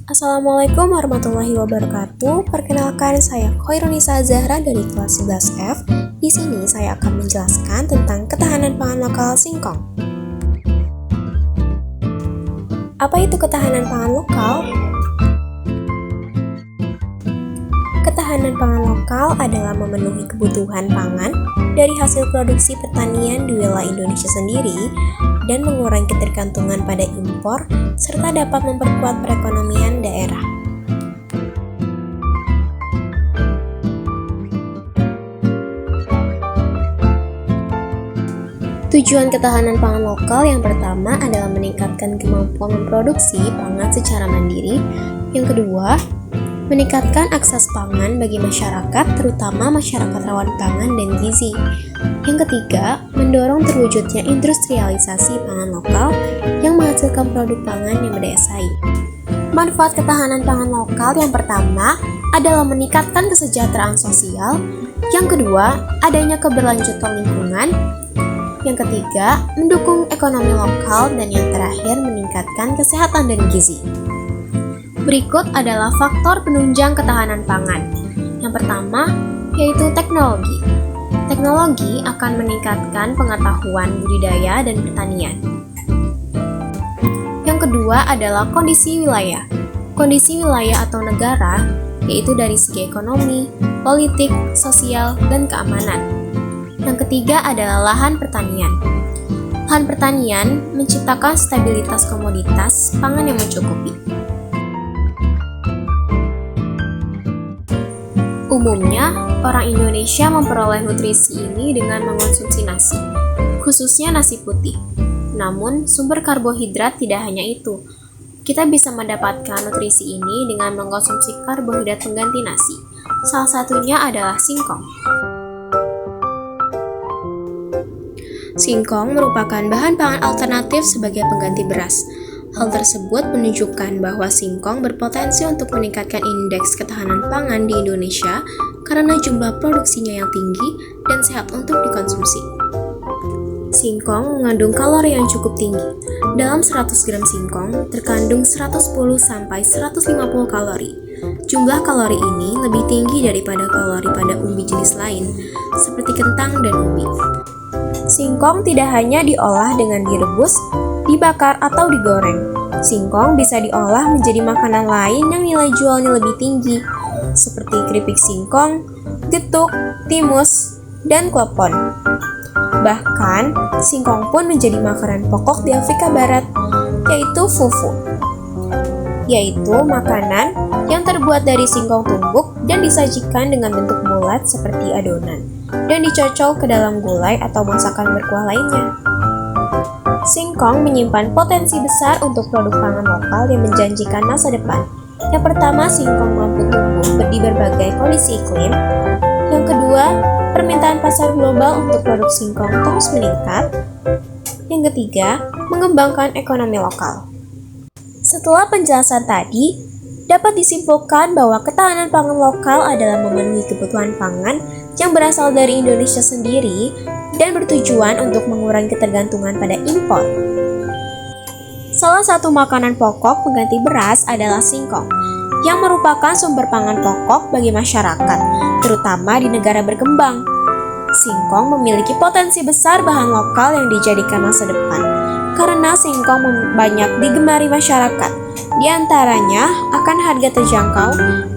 Assalamualaikum warahmatullahi wabarakatuh. Perkenalkan, saya Khoirunisa Zahra dari kelas 11F. Di sini saya akan menjelaskan tentang ketahanan pangan lokal singkong. Apa itu ketahanan pangan lokal? Ketahanan pangan lokal adalah memenuhi kebutuhan pangan dari hasil produksi pertanian di wilayah Indonesia sendiri dan mengurangi ketergantungan pada impor serta dapat memperkuat perekonomian daerah. Tujuan ketahanan pangan lokal yang pertama adalah meningkatkan kemampuan memproduksi pangan secara mandiri. Yang kedua, meningkatkan akses pangan bagi masyarakat, terutama masyarakat rawan pangan dan gizi. Yang ketiga, mendorong terwujudnya industrialisasi pangan lokal yang menghasilkan produk pangan yang berdaya saing. Manfaat ketahanan pangan lokal yang pertama adalah meningkatkan kesejahteraan sosial. Yang kedua, adanya keberlanjutan lingkungan. Yang ketiga, mendukung ekonomi lokal. Dan yang terakhir, meningkatkan kesehatan dan gizi. Berikut adalah faktor penunjang ketahanan pangan. Yang pertama, yaitu teknologi. Teknologi akan meningkatkan pengetahuan budidaya dan pertanian. Yang kedua adalah kondisi wilayah. Kondisi wilayah atau negara, yaitu dari segi ekonomi, politik, sosial, dan keamanan. Yang ketiga adalah lahan pertanian. Lahan pertanian menciptakan stabilitas komoditas pangan yang mencukupi. Umumnya, orang Indonesia memperoleh nutrisi ini dengan mengonsumsi nasi, khususnya nasi putih. Namun, sumber karbohidrat tidak hanya itu. Kita bisa mendapatkan nutrisi ini dengan mengkonsumsi karbohidrat pengganti nasi. Salah satunya adalah singkong. Singkong merupakan bahan pangan alternatif sebagai pengganti beras. Hal tersebut menunjukkan bahwa singkong berpotensi untuk meningkatkan indeks ketahanan pangan di Indonesia karena jumlah produksinya yang tinggi dan sehat untuk dikonsumsi. Singkong mengandung kalori yang cukup tinggi. Dalam 100 gram singkong terkandung 110-150 kalori. Jumlah kalori ini lebih tinggi daripada kalori pada umbi jenis lain, seperti kentang dan ubi. Singkong tidak hanya diolah dengan direbus, dibakar atau digoreng. Singkong bisa diolah menjadi makanan lain yang nilai jualnya lebih tinggi, seperti keripik singkong, getuk, timus, dan klepon. Bahkan, singkong pun menjadi makanan pokok di Afrika Barat, yaitu fufu, yaitu makanan yang terbuat dari singkong tumbuk dan disajikan dengan bentuk bulat seperti adonan, dan dicocol ke dalam gulai atau masakan berkuah lainnya. Singkong menyimpan potensi besar untuk produk pangan lokal yang menjanjikan masa depan. Yang pertama, singkong mampu tumbuh di berbagai kondisi iklim. Yang kedua, permintaan pasar global untuk produk singkong terus meningkat. Yang ketiga, mengembangkan ekonomi lokal. Setelah penjelasan tadi, dapat disimpulkan bahwa ketahanan pangan lokal adalah memenuhi kebutuhan pangan yang berasal dari Indonesia sendiri dan bertujuan untuk mengurangi ketergantungan pada impor. Salah satu makanan pokok pengganti beras adalah singkong, yang merupakan sumber pangan pokok bagi masyarakat, terutama di negara berkembang. Singkong memiliki potensi besar bahan lokal yang dijadikan masa depan, karena singkong banyak digemari masyarakat. Di antaranya akan harga terjangkau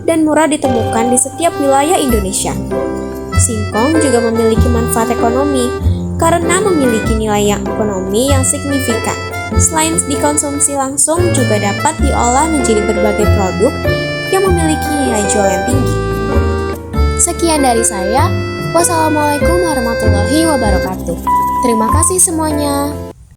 dan murah ditemukan di setiap wilayah Indonesia. Singkong juga memiliki manfaat ekonomi karena memiliki nilai ekonomi yang signifikan. Selain dikonsumsi langsung, juga dapat diolah menjadi berbagai produk yang memiliki nilai jual yang tinggi. Sekian dari saya. Wassalamualaikum warahmatullahi wabarakatuh. Terima kasih semuanya.